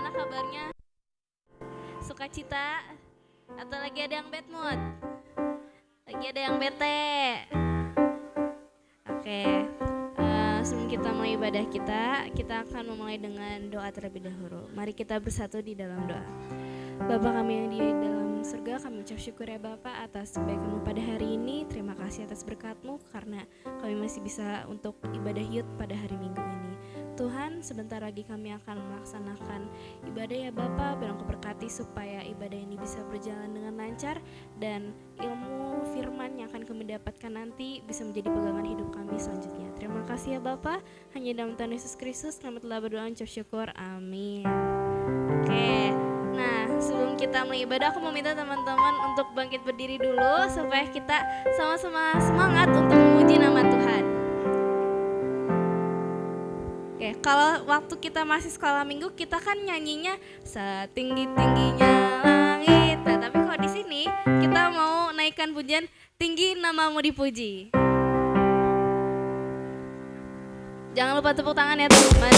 gimana kabarnya? Sukacita? Atau lagi ada yang bad mood? Lagi ada yang bete? Oke, sebelum kita mulai ibadah kita akan memulai dengan doa terlebih dahulu. Mari kita bersatu di dalam doa. Bapa kami yang di dalam surga, kami ucap syukur ya Bapa atas kebaikan-Mu pada hari ini. Terima kasih atas berkat-Mu karena kami masih bisa untuk ibadah yud pada hari Minggu ini. Tuhan, sebentar lagi kami akan melaksanakan ibadah ya Bapa. Biar Engkau berkati supaya ibadah ini bisa berjalan dengan lancar dan ilmu firman yang akan kami dapatkan nanti bisa menjadi pegangan hidup kami selanjutnya. Terima kasih ya Bapa. Hanya dalam Tuhan Yesus Kristus kami telah berdoa ucap syukur. Amin. Oke. Nah, sebelum kita mulai ibadah, aku mau minta teman-teman untuk bangkit berdiri dulu supaya kita sama-sama semangat untuk memuji nama Tuhan. Oke, kalau waktu kita masih sekolah minggu, kita kan nyanyinya setinggi-tingginya langit. Nah, tapi kalau di sini kita mau naikkan pujian tinggi namamu dipuji. Jangan lupa tepuk tangan ya teman-teman.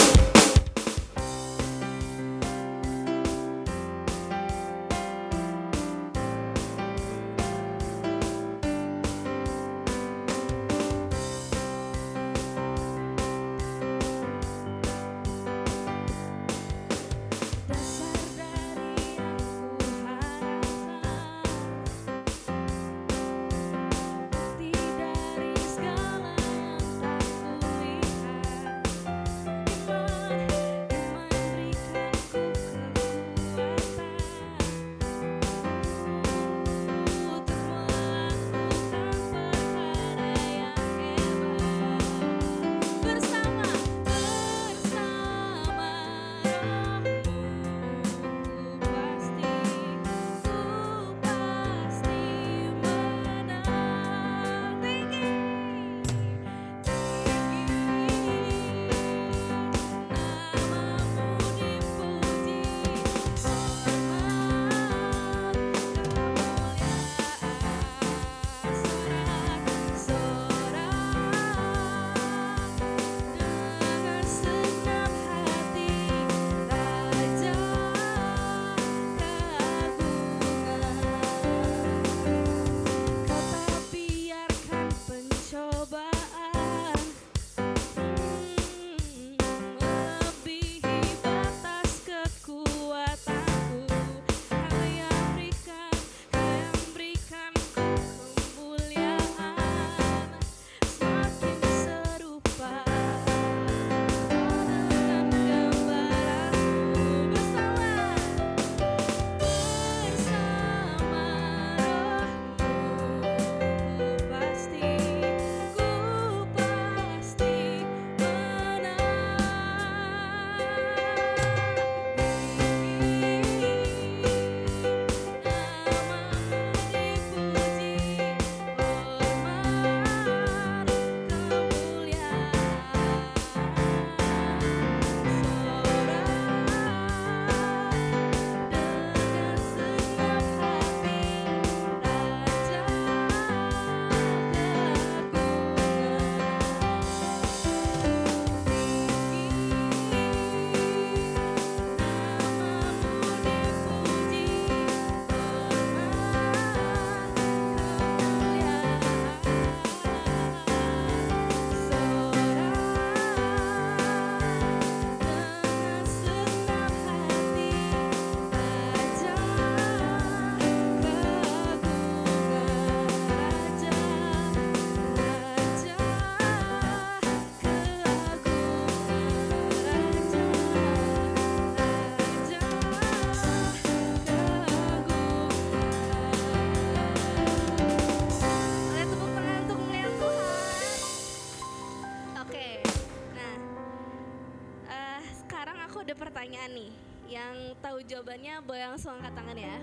Pertanyaan nih, yang tahu jawabannya boleh langsung angkat tangan ya.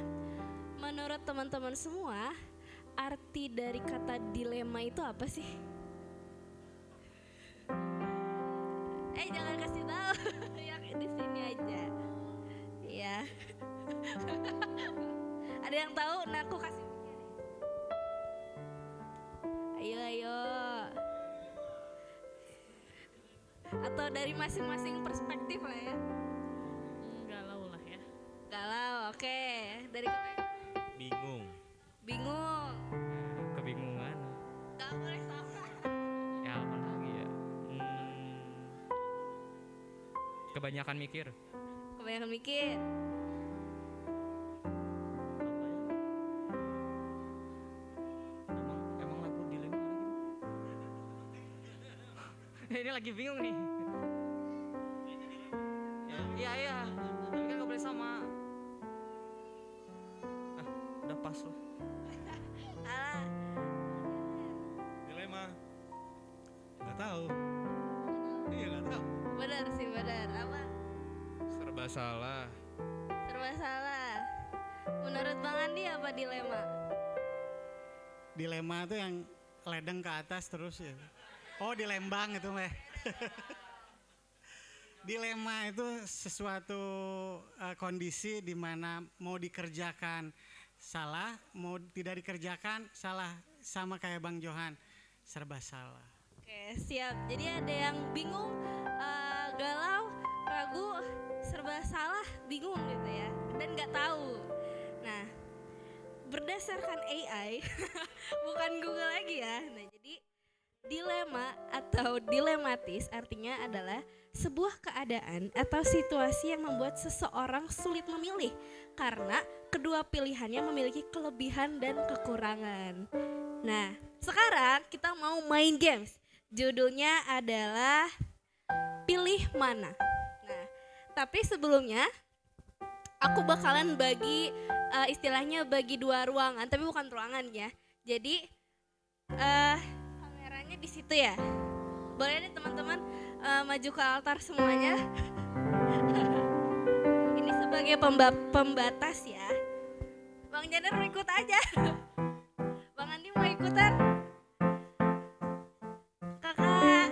Menurut teman-teman semua, arti dari kata dilema itu apa sih? Jangan kasih tahu, ya di sini aja. Iya. Ada yang tahu? Nah, aku kasih. Ayo. Atau dari masing-masing perspektif lah ya. Galau lah. Dari kemarin. Bingung. Bingung. Kebingungan. Gak boleh sama. Ya apa lagi ya? Kebanyakan mikir. Kebanyakan mikir. Emang lagu dilema gitu. Ini lagi bingung nih. Iya. Tapi kan gak boleh sama. Udah pas lah. Alah. Dilema. Nggak tahu. Iya nggak tahu. Benar sih, benar. Apa? Serba salah. Serba salah. Menurut Bang Andi apa dilema? Dilema itu yang ledeng ke atas terus ya. Oh di Lembang itu meh. Dilema itu sesuatu kondisi di mana mau dikerjakan salah, mau tidak dikerjakan salah, sama kayak Bang Johan, serba salah. Oke, siap. Jadi ada yang bingung, galau, ragu, serba salah, bingung gitu ya, dan nggak tahu. Nah, berdasarkan AI, bukan Google lagi ya. Nah, jadi dilema atau dilematis artinya adalah sebuah keadaan atau situasi yang membuat seseorang sulit memilih karena kedua pilihannya memiliki kelebihan dan kekurangan. Nah, sekarang kita mau main games. Judulnya adalah Pilih Mana. Nah, tapi sebelumnya aku bakalan bagi istilahnya bagi dua ruangan, tapi bukan ruangan ya. Jadi kameranya di situ ya. Boleh deh teman-teman maju ke altar semuanya. Ini sebagai pembatas ya. Bang Janer mau ikut aja. Bang Andi mau ikutan? Kakak.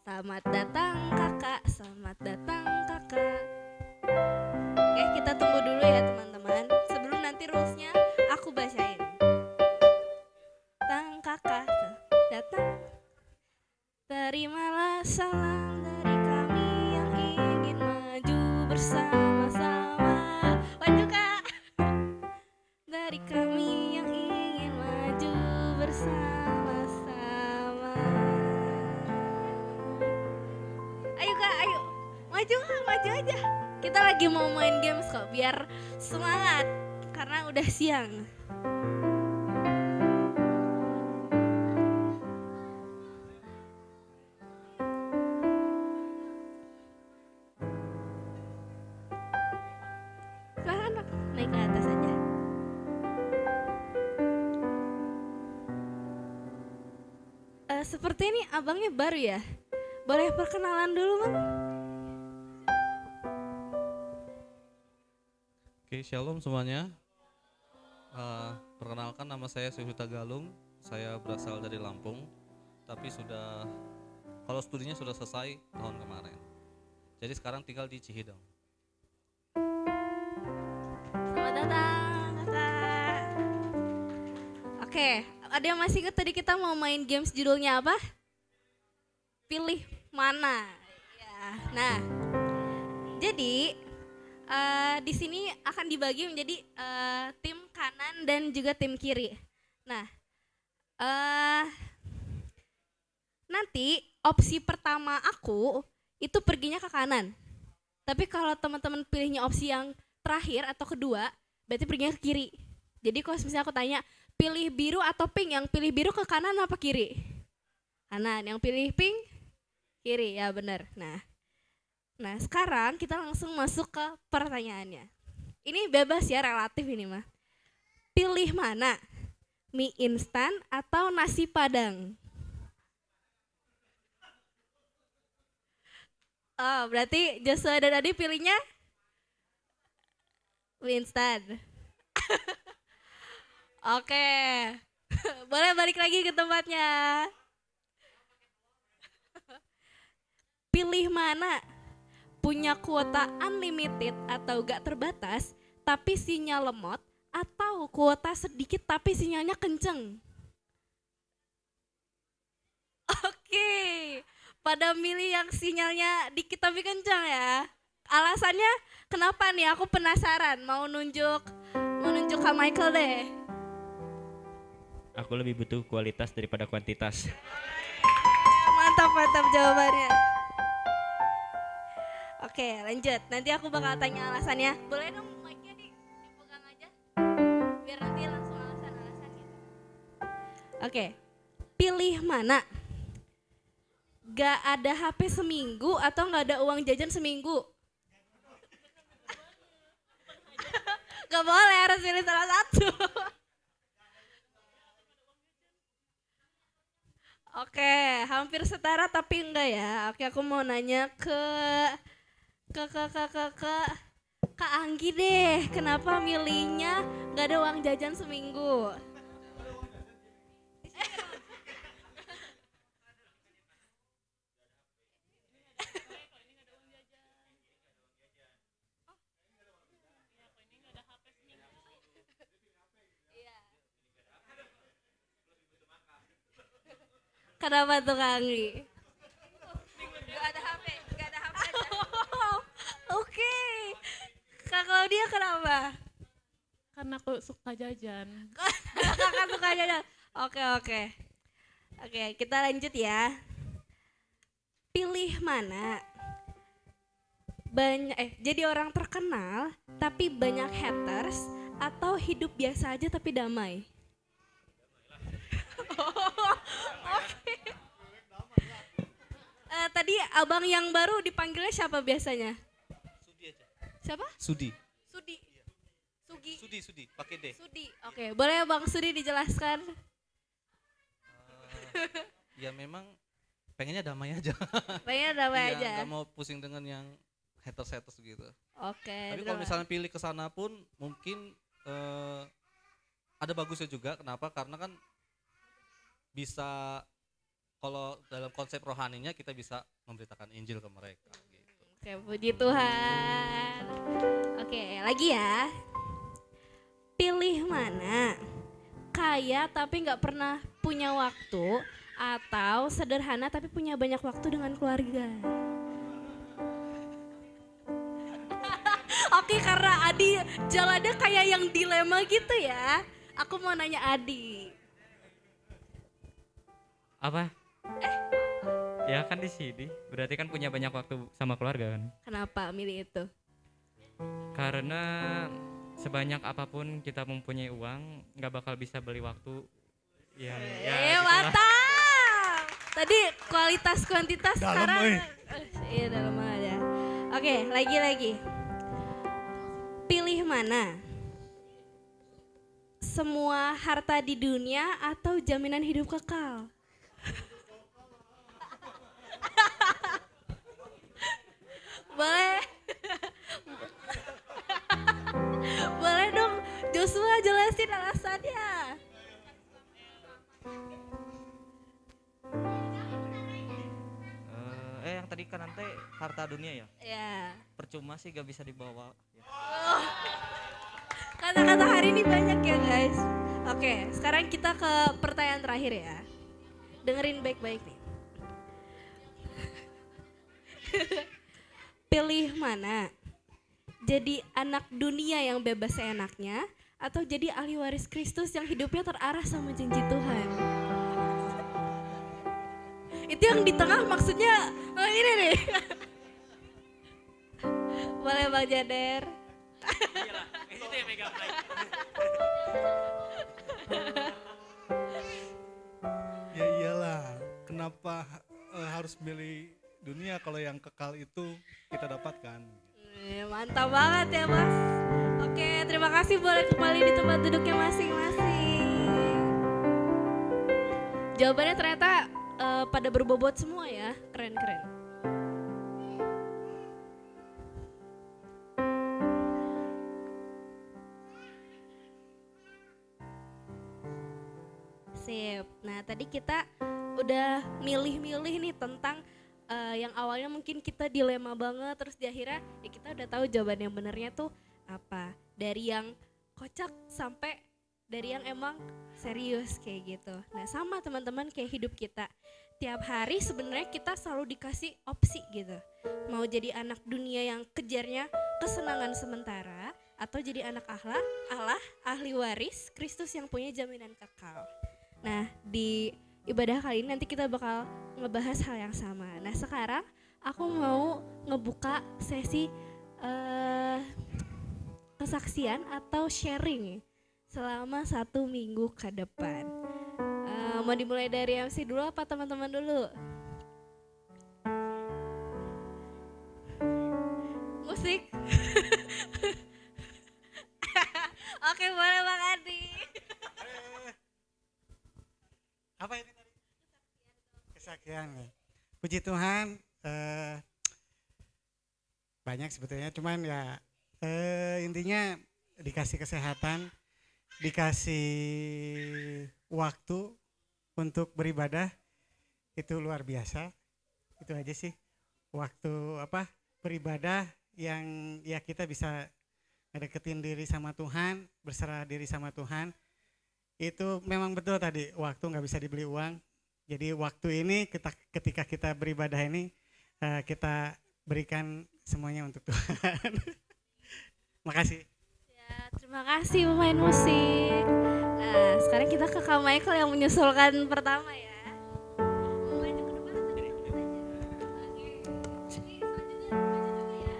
Selamat datang kakak, selamat datang kakak. Oke, kita tunggu dulu ya teman-teman. Sebelum nanti rulesnya aku bacain. Datang kakak, datang. Terimalah salam dari kami yang ingin maju bersama-sama. Maju kak. Dari kami yang ingin maju bersama-sama. Ayo kak, ayo. Maju kak, maju aja. Kita lagi mau main games kok, biar semangat. Karena udah siang. Silahkan Dok, naik ke atas aja. Seperti ini abangnya baru ya. Boleh perkenalan dulu Bang? Oke, shalom semuanya. Perkenalkan nama saya Syuhuta Galung. Saya berasal dari Lampung, tapi kalau studinya sudah selesai tahun kemarin. Jadi sekarang tinggal di Cihideng. Selamat datang kakak. Oke, ada yang masih ingat tadi kita mau main games judulnya apa? Pilih mana. Ya, nah, jadi di sini akan dibagi menjadi tim kanan dan juga tim kiri. Nah, nanti opsi pertama aku itu perginya ke kanan. Tapi kalau teman-teman pilihnya opsi yang terakhir atau kedua, berarti perginya ke kiri. Jadi kalau misalnya aku tanya, pilih biru atau pink, yang pilih biru ke kanan apa kiri? Kanan, yang pilih pink kiri, ya benar. Nah sekarang kita langsung masuk ke pertanyaannya. Ini bebas ya, relatif ini mah. Pilih mana? Mie instan atau nasi padang? Oh, berarti Joshua dan Adi pilihnya mie instan. Oke. Boleh balik lagi ke tempatnya. Pilih mana? Punya kuota unlimited atau gak terbatas tapi sinyal lemot, atau kuota sedikit tapi sinyalnya kenceng? Oke. Oke, pada milih yang sinyalnya dikit tapi kencang ya. Alasannya kenapa nih? Aku penasaran. Mau nunjuk Kak Michael deh. Aku lebih butuh kualitas daripada kuantitas. Mantap jawabannya. Oke, lanjut. Nanti aku bakal tanya alasannya. Boleh dong mic-nya dipegang aja? Biar nanti langsung alasan-alasannya. Oke. Pilih mana? Gak ada HP seminggu atau gak ada uang jajan seminggu? Gak boleh, harus pilih salah satu. Oke, hampir setara tapi enggak ya. Oke, aku mau nanya ke Kak Anggi deh. Kenapa milihnya gak ada uang jajan seminggu? Kenapa tuh Kak Anggi? Gak ada HP aja. Oke. Kak Claudia kenapa? Karena aku suka jajan. Kakak suka jajan. Oke, kita lanjut ya. Pilih mana? Jadi orang terkenal tapi banyak haters atau hidup biasa aja tapi damai? Oke. Tadi abang yang baru dipanggilnya siapa biasanya? Sudi aja. Siapa? Sudi. Sudi. Sugi. Sudi, pakai D. Sudi. Oke, boleh Bang Sudi dijelaskan? Ya memang pengennya damai aja. Pengen damai Iya, aja. nggak mau pusing dengan yang haters gitu. Oke. Tapi kalau misalnya pilih ke sana pun mungkin ada bagusnya juga. Kenapa? Karena kan bisa, kalau dalam konsep rohaninya kita bisa memberitakan Injil ke mereka gitu. Oke, puji Tuhan. Oke, lagi ya. Pilih mana? Kaya tapi nggak pernah punya waktu, atau sederhana tapi punya banyak waktu dengan keluarga? Oke, karena Adi jalannya kayak yang dilema gitu ya. Aku mau nanya Adi. Apa? Ya kan di sini, berarti kan punya banyak waktu sama keluarga kan. Kenapa milih itu? Karena sebanyak apapun kita mempunyai uang, nggak bakal bisa beli waktu yang gitulah. Mantap. Tadi kualitas kuantitas, Dalam, sekarang euy. iya dalam aja. Oke, lagi. Pilih mana? Semua harta di dunia atau jaminan hidup kekal? Boleh. Boleh dong Joshua jelasin alasannya. Yang tadi kan nanti harta dunia ya. Ya. Percuma sih gak bisa dibawa. Ya. Kata-kata hari ini banyak ya guys. Oke, sekarang kita ke pertanyaan terakhir ya. Dengerin baik-baik nih. Pilih mana? Jadi anak dunia yang bebas seenaknya, atau jadi ahli waris Kristus yang hidupnya terarah sama janji Tuhan? Itu yang di tengah maksudnya ini nih. Boleh Bang Jader. Itu yang megang mic. Ya iyalah, kenapa harus milih dunia kalau yang kekal itu kita dapatkan? Mantap banget ya Mas. Oke, terima kasih, boleh kembali di tempat duduknya masing-masing. Jawabannya ternyata pada berbobot semua ya, keren-keren. Sip. Nah tadi kita udah milih-milih nih tentang yang awalnya mungkin kita dilema banget, terus di akhirnya ya kita udah tahu jawaban yang benernya tuh apa. Dari yang kocak sampai dari yang emang serius kayak gitu. Nah sama teman-teman kayak hidup kita, tiap hari sebenarnya kita selalu dikasih opsi gitu, mau jadi anak dunia yang kejarnya kesenangan sementara, atau jadi anak Allah, ahli waris Kristus yang punya jaminan kekal. Nah di ibadah kali ini nanti kita bakal ngebahas hal yang sama. Nah sekarang aku mau ngebuka sesi kesaksian atau sharing selama 1 minggu ke depan. Mau dimulai dari MC dulu apa teman-teman dulu? Musik? Oke boleh Bang Adi. Apa ini tadi? Kesaksian. Puji Tuhan, banyak sebetulnya, cuman ya intinya dikasih kesehatan, dikasih waktu untuk beribadah, itu luar biasa. Itu aja sih, waktu beribadah yang ya kita bisa ngedeketin diri sama Tuhan, berserah diri sama Tuhan. Itu memang betul tadi, waktu nggak bisa dibeli uang. Jadi waktu ini ketika kita beribadah ini, kita berikan semuanya untuk Tuhan. Makasih. Ya, terima kasih pemain musik. Nah, sekarang kita ke Kak Michael yang menyusulkan pertama ya. Mau maju ke depan atau di depan aja? Oke. Ini selanjutnya maju dulu ya.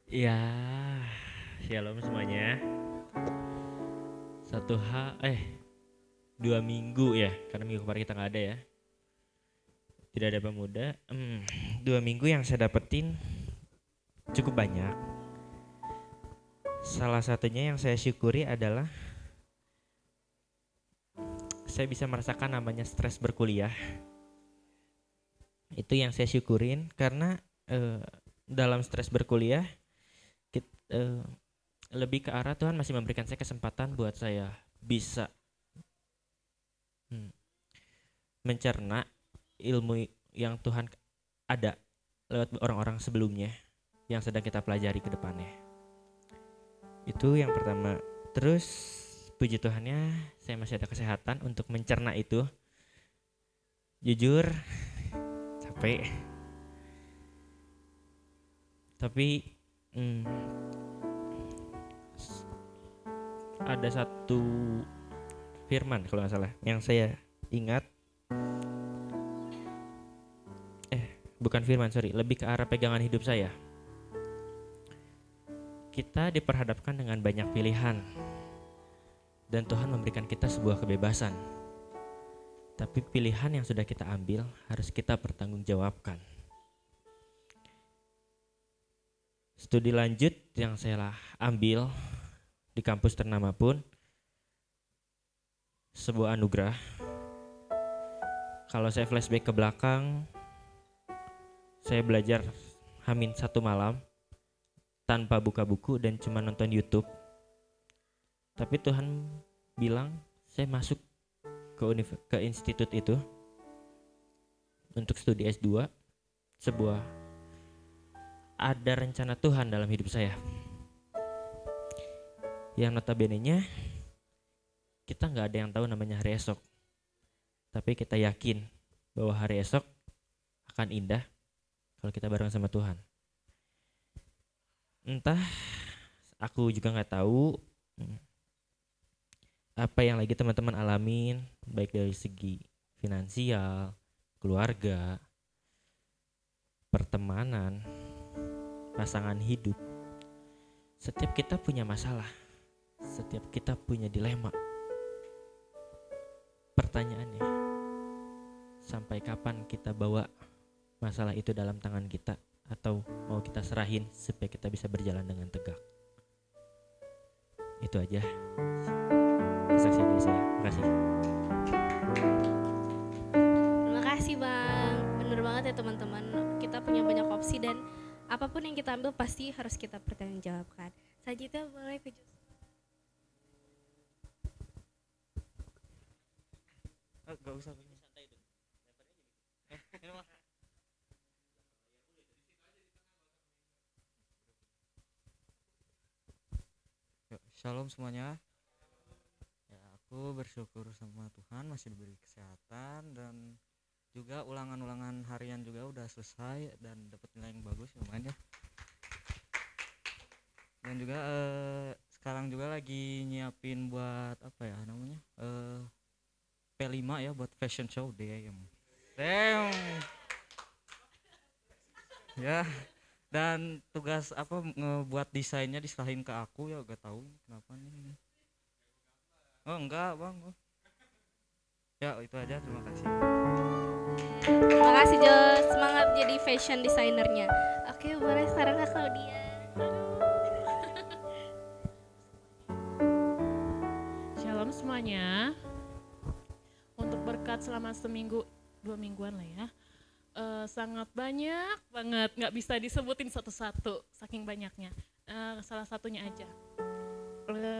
Ya, shalom semuanya. 2 minggu ya, karena minggu kemarin kita nggak ada ya. Tidak ada pemuda. 2 minggu yang saya dapetin cukup banyak. Salah satunya yang saya syukuri adalah saya bisa merasakan namanya stres berkuliah. Itu yang saya syukurin karena dalam stres berkuliah lebih ke arah Tuhan masih memberikan saya kesempatan buat saya bisa mencerna ilmu yang Tuhan ada lewat orang-orang sebelumnya yang sedang kita pelajari ke depannya. Itu yang pertama. Terus puji Tuhannya saya masih ada kesehatan untuk mencerna itu. Jujur capek. Tapi ada satu firman kalau nggak salah yang saya ingat, bukan firman, lebih ke arah pegangan hidup saya. Kita diperhadapkan dengan banyak pilihan dan Tuhan memberikan kita sebuah kebebasan, tapi pilihan yang sudah kita ambil harus kita pertanggungjawabkan. Studi lanjut yang saya ambil di kampus ternama pun sebuah anugerah. Kalau saya flashback ke belakang, saya belajar hamin 1 malam tanpa buka buku dan cuma nonton YouTube. Tapi Tuhan bilang saya masuk ke institut itu untuk studi S2. Ada rencana Tuhan dalam hidup saya. Yang notabene-nya kita gak ada yang tahu namanya hari esok. Tapi kita yakin bahwa hari esok akan indah kalau kita bareng sama Tuhan. Entah, aku juga gak tahu apa yang lagi teman-teman alamin, baik dari segi finansial, keluarga, pertemanan, pasangan hidup. Setiap kita punya masalah, setiap kita punya dilema. Pertanyaannya, sampai kapan kita bawa masalah itu dalam tangan kita, atau mau kita serahin supaya kita bisa berjalan dengan tegak? Itu aja kesaksian dari saya. Terima kasih. Terima kasih Bang. Bener banget ya teman-teman. Kita punya banyak opsi dan apapun yang kita ambil pasti harus kita pertanggungjawabkan. Selanjutnya boleh ke Gak usah santai dong. Shalom semuanya. Ya, aku bersyukur sama Tuhan masih diberi kesehatan dan juga ulangan-ulangan harian juga udah selesai dan dapat nilai yang bagus lumayan ya. Dan juga sekarang juga lagi nyiapin buat apa ya namanya? P5 ya buat fashion show deh. Damn. Ya, dan tugas apa ngebuat desainnya diserahin ke aku ya gak tahu kenapa nih. Oh enggak bang. Oh. Ya itu aja, terima kasih. Terima kasih Jo, semangat jadi fashion designernya. Oke, boleh sekarang ke Claudia. Shalom semuanya. Untuk berkat selama seminggu, 2 mingguan lah ya. Sangat banyak banget, nggak bisa disebutin satu-satu, saking banyaknya. Salah satunya aja.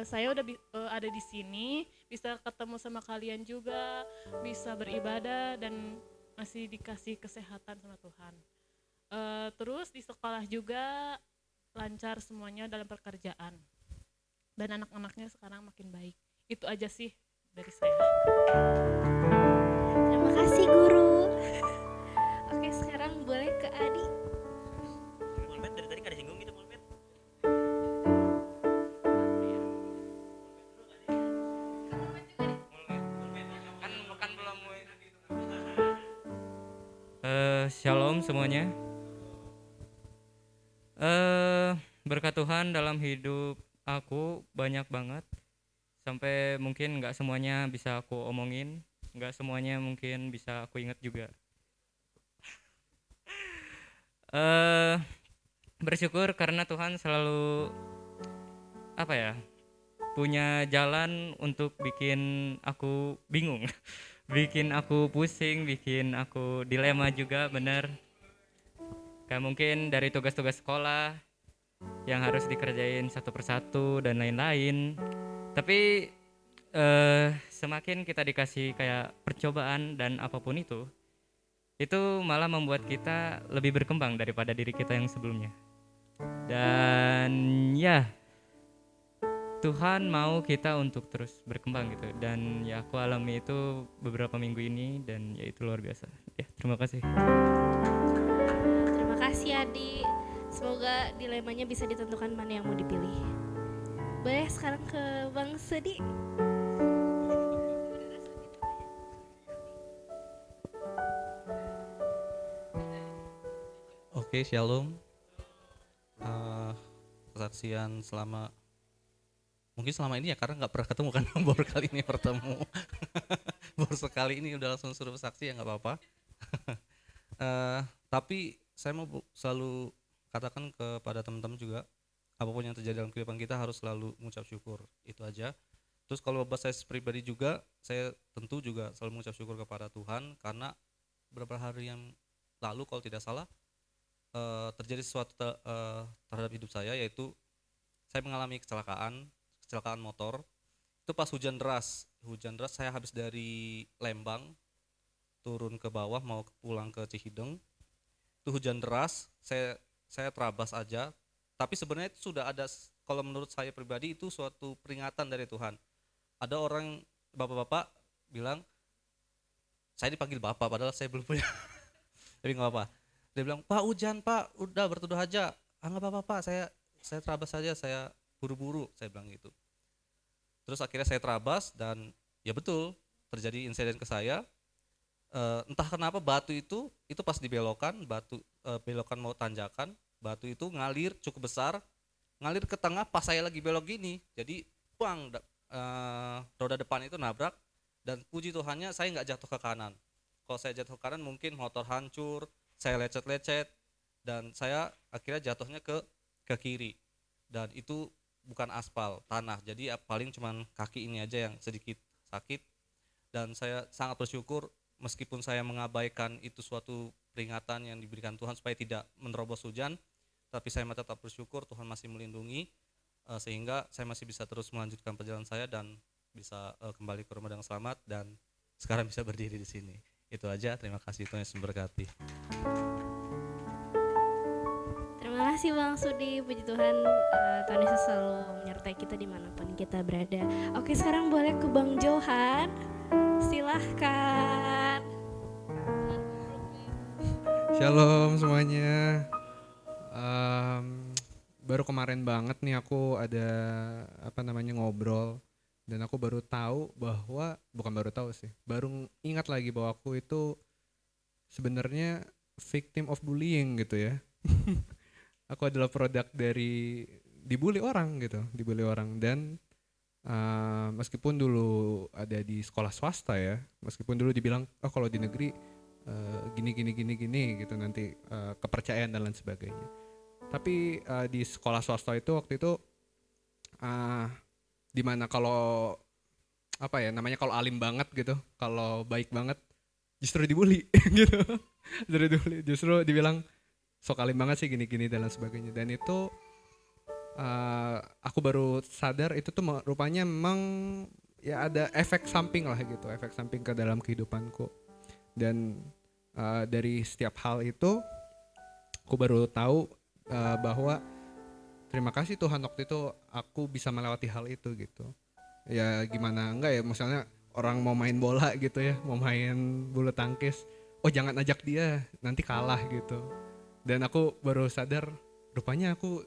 Saya udah ada di sini, bisa ketemu sama kalian juga, bisa beribadah dan masih dikasih kesehatan sama Tuhan. Terus di sekolah juga lancar semuanya dalam pekerjaan. Dan anak-anaknya sekarang makin baik. Itu aja sih dari saya. Terima kasih guru. Oke, sekarang boleh ke Adi. Pulmet dari tadi kada singgung gitu pulmet. Kan belum Shalom semuanya. Berkat Tuhan dalam hidup aku banyak banget. Sampai mungkin nggak semuanya bisa aku omongin, nggak semuanya mungkin bisa aku ingat juga. Bersyukur karena Tuhan selalu apa ya, punya jalan untuk bikin aku bingung, bikin aku pusing, bikin aku dilema juga, bener. Kayak mungkin dari tugas-tugas sekolah yang harus dikerjain satu persatu dan lain-lain. Tapi semakin kita dikasih kayak percobaan dan apapun itu malah membuat kita lebih berkembang daripada diri kita yang sebelumnya. Dan ya, Tuhan mau kita untuk terus berkembang gitu. Dan ya aku alami itu beberapa minggu ini dan ya itu luar biasa. Ya, terima kasih. Terima kasih Adi. Semoga dilemanya bisa ditentukan mana yang mau dipilih. Boleh sekarang ke Bang Sedi. Oke, shalom. Kesaksian mungkin selama ini ya karena nggak pernah ketemu kan, baru kali ini bertemu. Baru sekali ini udah langsung suruh saksi ya nggak apa-apa. Tapi saya mau selalu katakan kepada teman-teman juga, apapun yang terjadi dalam kehidupan kita harus selalu mengucap syukur, itu aja. Terus kalau buat saya pribadi juga, saya tentu juga selalu mengucap syukur kepada Tuhan karena beberapa hari yang lalu kalau tidak salah terjadi sesuatu terhadap hidup saya, yaitu saya mengalami kecelakaan motor. Itu pas hujan deras saya habis dari Lembang turun ke bawah mau pulang ke Cihideng. Itu hujan deras, saya terabas aja. Tapi sebenarnya itu sudah ada, kalau menurut saya pribadi itu suatu peringatan dari Tuhan. Ada orang bapak-bapak bilang, saya dipanggil bapak padahal saya belum punya. Tapi nggak apa-apa. Dia bilang, Pak hujan Pak, udah berteduh aja. Nggak apa-apa Pak, saya terabas saja, saya buru-buru, saya bilang gitu. Terus akhirnya saya terabas dan ya betul terjadi insiden ke saya. Entah kenapa batu itu pas dibelokan, belokan mau tanjakan, batu itu ngalir cukup besar, ngalir ke tengah pas saya lagi belok gini. Jadi puang, roda depan itu nabrak dan puji Tuhannya saya nggak jatuh ke kanan. Kalau saya jatuh ke kanan mungkin motor hancur, saya lecet-lecet dan saya akhirnya jatuhnya ke kiri dan itu bukan aspal, tanah, jadi paling cuman kaki ini aja yang sedikit sakit. Dan saya sangat bersyukur meskipun saya mengabaikan itu suatu peringatan yang diberikan Tuhan supaya tidak menerobos hujan, tapi saya tetap bersyukur Tuhan masih melindungi sehingga saya masih bisa terus melanjutkan perjalanan saya dan bisa kembali ke rumah dengan selamat dan sekarang bisa berdiri di sini. Itu aja, terima kasih, Tuhan Yesus memberkati. Terima kasih Bang Sudi, puji Tuhan Tuhan Yesus selalu menyertai kita dimanapun kita berada. Oke, sekarang boleh ke Bang Johan, silahkan. Shalom semuanya. Baru kemarin banget nih aku ada ngobrol, dan aku baru tahu bahwa baru ingat lagi bahwa aku itu sebenarnya victim of bullying gitu ya. Aku adalah produk dari dibully orang dan meskipun dulu ada di sekolah swasta ya, meskipun dulu dibilang kalau di negeri gini gitu nanti kepercayaan dan lain sebagainya. Tapi di sekolah swasta itu waktu itu dimana kalau kalau alim banget gitu, kalau baik banget justru dibully gitu. Justru dibilang sok alim banget sih gini dan lain sebagainya. Dan itu aku baru sadar itu tuh rupanya memang ya ada efek samping lah gitu, efek samping ke dalam kehidupanku. Dan dari setiap hal itu aku baru tahu bahwa terima kasih Tuhan waktu itu aku bisa melewati hal itu gitu. Ya gimana enggak ya, misalnya orang mau main bola gitu ya, mau main bulu tangkis, jangan ajak dia, nanti kalah gitu. Dan aku baru sadar rupanya aku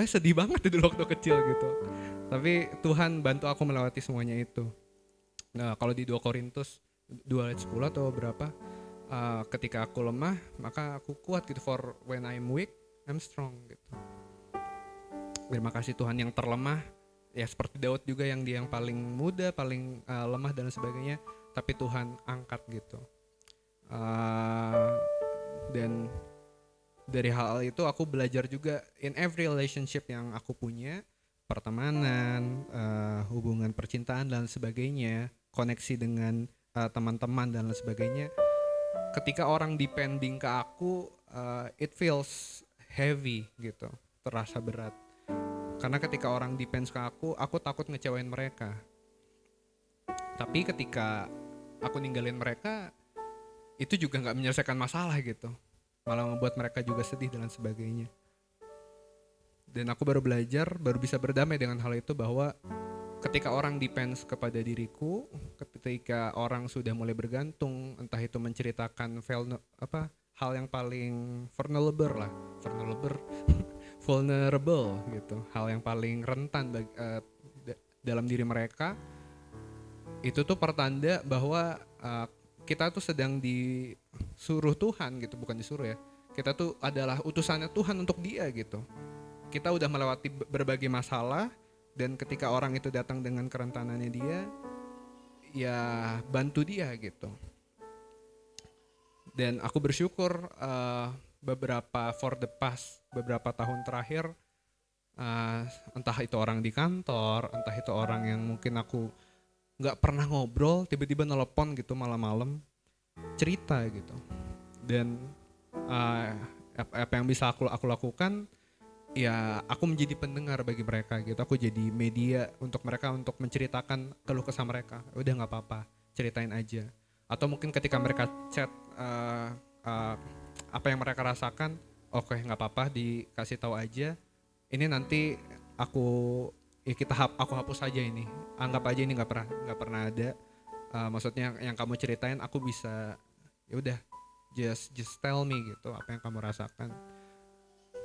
sedih banget dulu waktu kecil gitu. Tapi Tuhan bantu aku melewati semuanya itu. Nah, kalau di 2 Korintus 2 ayat 10 atau berapa, ketika aku lemah maka aku kuat gitu, for when I'm weak I'm strong gitu. Terima kasih Tuhan yang terlemah, ya seperti Daud juga yang dia yang paling muda, paling lemah dan sebagainya, tapi Tuhan angkat gitu. Dan dari hal itu aku belajar juga in every relationship yang aku punya, pertemanan, hubungan percintaan dan sebagainya, koneksi dengan teman-teman dan lain sebagainya. Ketika orang depending ke aku, it feels heavy gitu, terasa berat. Karena ketika orang depends ke aku takut ngecewain mereka. Tapi ketika aku ninggalin mereka, itu juga nggak menyelesaikan masalah gitu, malah membuat mereka juga sedih dan sebagainya. Dan aku baru bisa berdamai dengan hal itu, bahwa ketika orang depends kepada diriku, ketika orang sudah mulai bergantung, entah itu menceritakan hal yang paling vulnerable gitu, hal yang paling rentan dalam diri mereka, itu tuh pertanda bahwa kita tuh sedang disuruh Tuhan gitu, bukan disuruh ya, kita tuh adalah utusannya Tuhan untuk dia gitu. Kita udah melewati berbagai masalah, dan ketika orang itu datang dengan kerentanannya dia, ya bantu dia gitu. Dan aku bersyukur beberapa tahun terakhir, entah itu orang di kantor, entah itu orang yang mungkin aku nggak pernah ngobrol, tiba-tiba nelpon gitu malam-malam cerita gitu. Dan apa yang bisa aku lakukan, ya aku menjadi pendengar bagi mereka gitu. Aku jadi media untuk mereka untuk menceritakan keluh kesah mereka. Udah nggak apa-apa, ceritain aja. Atau mungkin ketika mereka chat apa yang mereka rasakan, oke, nggak apa-apa, dikasih tahu aja. Ini nanti aku hapus aja ini. Anggap aja ini nggak pernah ada. Maksudnya yang kamu ceritain aku bisa, ya udah, just tell me gitu apa yang kamu rasakan.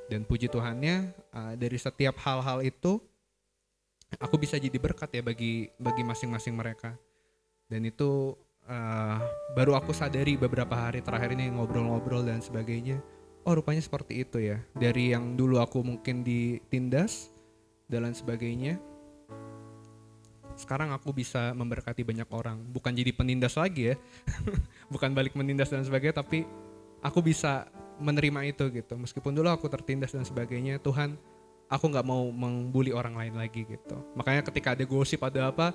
Dan puji Tuhannya, dari setiap hal-hal itu aku bisa jadi berkat ya bagi masing-masing mereka. Dan itu baru aku sadari beberapa hari terakhir ini ngobrol-ngobrol dan sebagainya. Oh, rupanya seperti itu ya. Dari yang dulu aku mungkin ditindas dan lain sebagainya, sekarang aku bisa memberkati banyak orang. Bukan jadi penindas lagi ya, bukan balik menindas dan sebagainya, tapi aku bisa menerima itu gitu. Meskipun dulu aku tertindas dan sebagainya, Tuhan, aku gak mau membuli orang lain lagi gitu. Makanya ketika ada gosip, ada apa,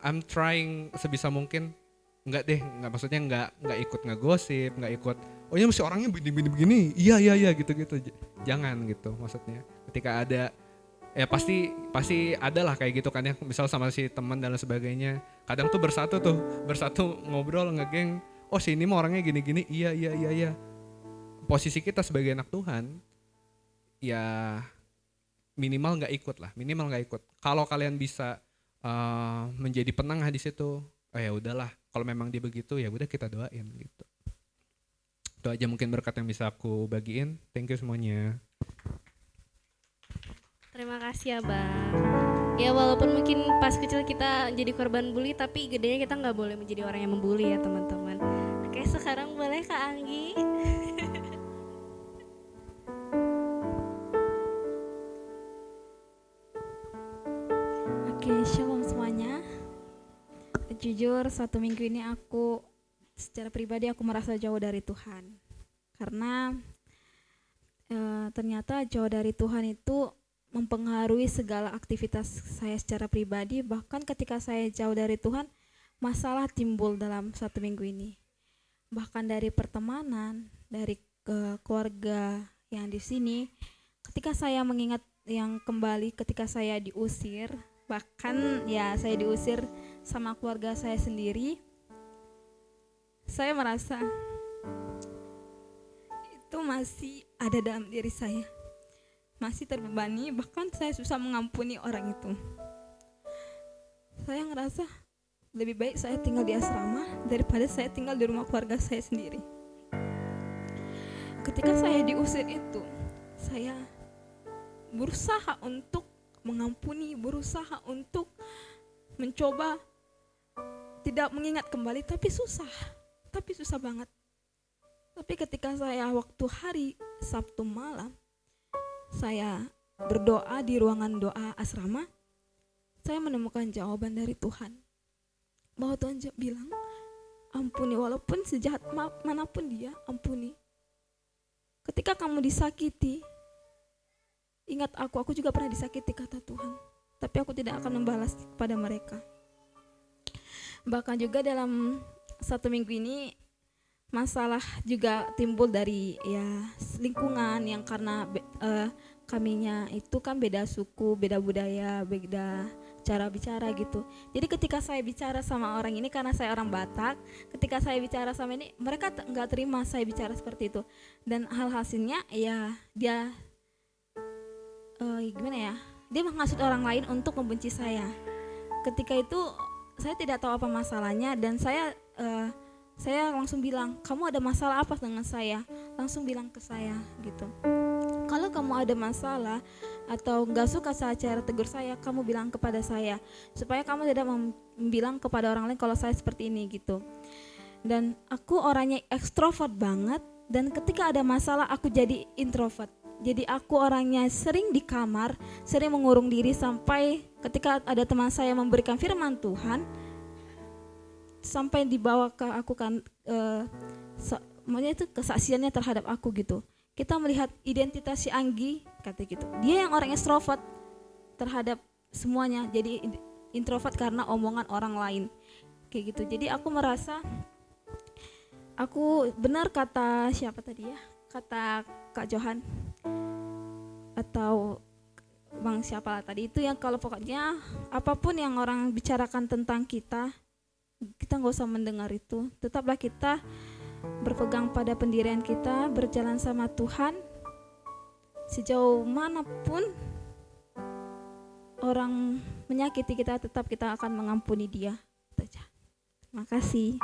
I'm trying sebisa mungkin maksudnya nggak ikut ngegosip, nggak ikut, oh ya mesti orangnya begini, iya gitu. Jangan gitu, maksudnya ketika ada, ya pasti ada lah kayak gitu kan ya, misal sama si teman dan sebagainya, kadang tuh bersatu ngobrol ngegeng, oh si ini mah orangnya gini, iya. Posisi kita sebagai anak Tuhan ya minimal nggak ikut. Kalau kalian bisa menjadi penengah di situ, oh ya udahlah, kalau memang dia begitu ya udah kita doain gitu. Itu aja mungkin berkat yang bisa aku bagiin. Thank you semuanya. Terima kasih ya Bang. Ya walaupun mungkin pas kecil kita jadi korban bully, tapi gedenya kita nggak boleh menjadi orang yang membuli ya teman-teman. Oke, sekarang boleh Kak Anggi. Oke, shalom semuanya. Jujur 1 minggu ini aku secara pribadi aku merasa jauh dari Tuhan. Karena ternyata jauh dari Tuhan itu mempengaruhi segala aktivitas saya secara pribadi. Bahkan ketika saya jauh dari Tuhan, masalah timbul dalam 1 minggu ini. Bahkan dari pertemanan, dari keluarga yang di sini, ketika saya mengingat yang kembali ketika saya diusir, bahkan ya saya diusir sama keluarga saya sendiri, saya merasa itu masih ada dalam diri saya, masih terbebani, bahkan saya susah mengampuni orang itu. Saya ngerasa lebih baik saya tinggal di asrama daripada saya tinggal di rumah keluarga saya sendiri. Ketika saya diusir itu, saya berusaha untuk mengampuni, berusaha untuk mencoba tidak mengingat kembali, tapi susah banget. Tapi ketika saya waktu hari Sabtu malam, saya berdoa di ruangan doa asrama, saya menemukan jawaban dari Tuhan. Bahwa Tuhan bilang, ampuni walaupun sejahat manapun dia, ampuni. Ketika kamu disakiti, ingat aku juga pernah disakiti, kata Tuhan. Tapi aku tidak akan membalas kepada mereka. Bahkan juga dalam 1 minggu ini, masalah juga timbul dari ya lingkungan yang karena kaminya itu kan beda suku, beda budaya, beda cara bicara gitu. Jadi ketika saya bicara sama orang ini, karena saya orang Batak, ketika saya bicara sama ini, mereka nggak terima saya bicara seperti itu. Dan hasilnya ya dia gimana ya, dia menghasut orang lain untuk membenci saya. Ketika itu saya tidak tahu apa masalahnya, dan saya langsung bilang, kamu ada masalah apa dengan saya? Langsung bilang ke saya gitu. Kalau kamu ada masalah atau gak suka saya cara tegur saya, kamu bilang kepada saya, supaya kamu tidak bilang kepada orang lain kalau saya seperti ini gitu. Dan aku orangnya ekstrovert banget, dan ketika ada masalah aku jadi introvert. Jadi aku orangnya sering di kamar, sering mengurung diri, sampai ketika ada teman saya memberikan firman Tuhan, sampai dibawa ke aku kan, itu kesaksiannya terhadap aku gitu. Kita melihat identitas si Anggi, kata gitu. Dia yang orang extrovert terhadap semuanya, jadi introvert karena omongan orang lain, kayak gitu. Jadi aku merasa, aku benar kata siapa tadi ya, kata Kak Johan atau Bang siapa lah tadi itu, yang kalau pokoknya apapun yang orang bicarakan tentang kita nggak usah mendengar itu. Tetaplah kita berpegang pada pendirian kita, berjalan sama Tuhan. Sejauh manapun orang menyakiti kita, tetap kita akan mengampuni dia. Terima kasih.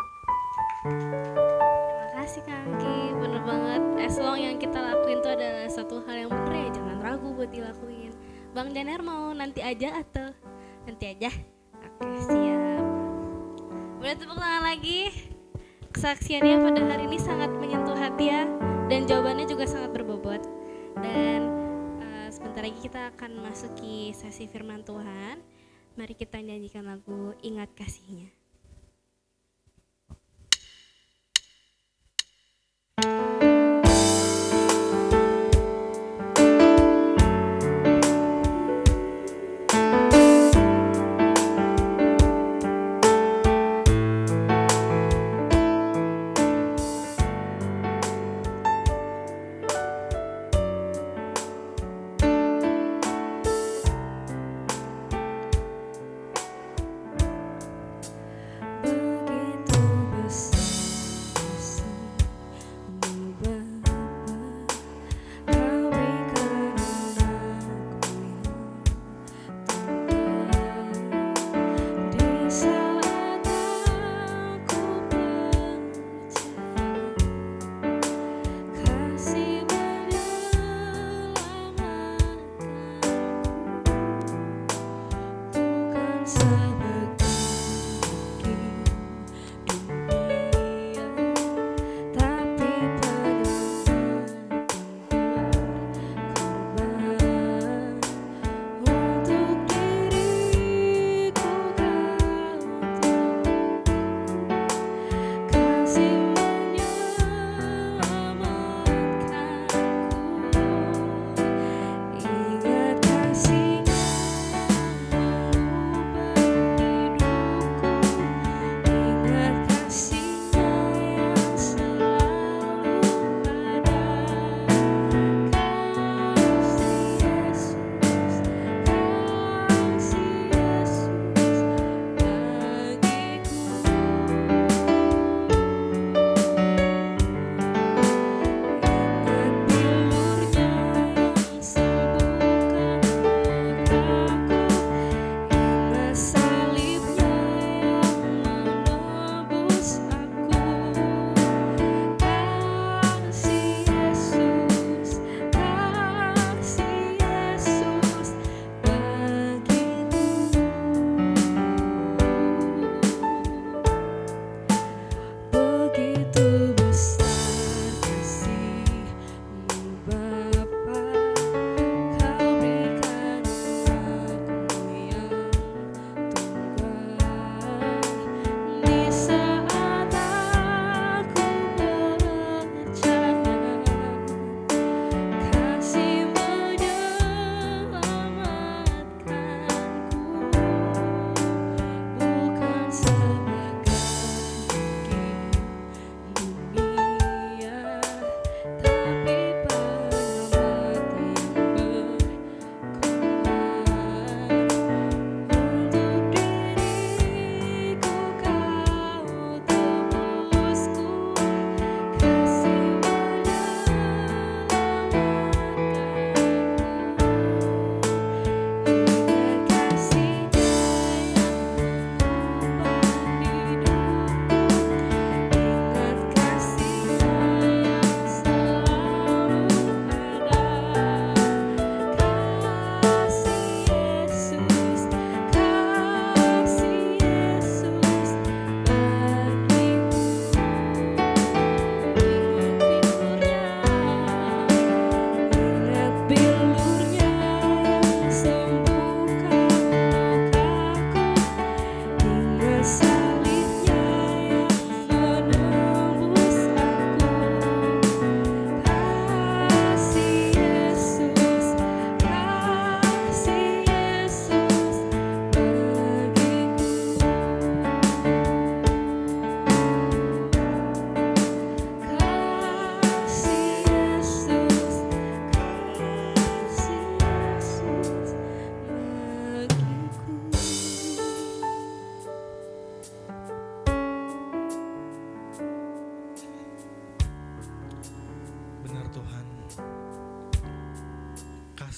Terima kasih Kak Anggi, bener banget. As long yang kita lakuin itu adalah satu hal yang bener ya, jangan ragu buat dilakuin. Bang Janer mau nanti aja atau nanti aja? Oke, siap. Boleh tepuk tangan lagi. Kesaksiannya pada hari ini sangat menyentuh hati ya, dan jawabannya juga sangat berbobot. Dan sebentar lagi kita akan masuki sesi firman Tuhan. Mari kita nyanyikan lagu Ingat Kasih-Nya.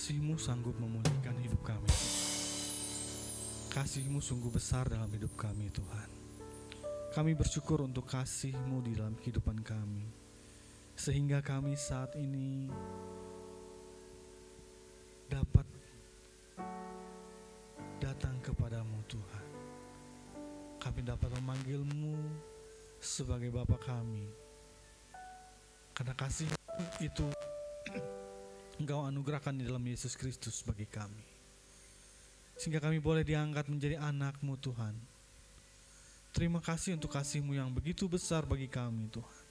kasih-Mu sanggup memulihkan hidup kami. Kasih-Mu sungguh besar dalam hidup kami, Tuhan. Kami bersyukur untuk kasih-Mu di dalam kehidupan kami, sehingga kami saat ini dapat datang kepadamu, Tuhan. Kami dapat memanggil-Mu sebagai Bapa kami, karena kasih itu Engkau anugerahkan di dalam Yesus Kristus bagi kami, sehingga kami boleh diangkat menjadi anak-Mu, Tuhan. Terima kasih untuk kasih-Mu yang begitu besar bagi kami, Tuhan.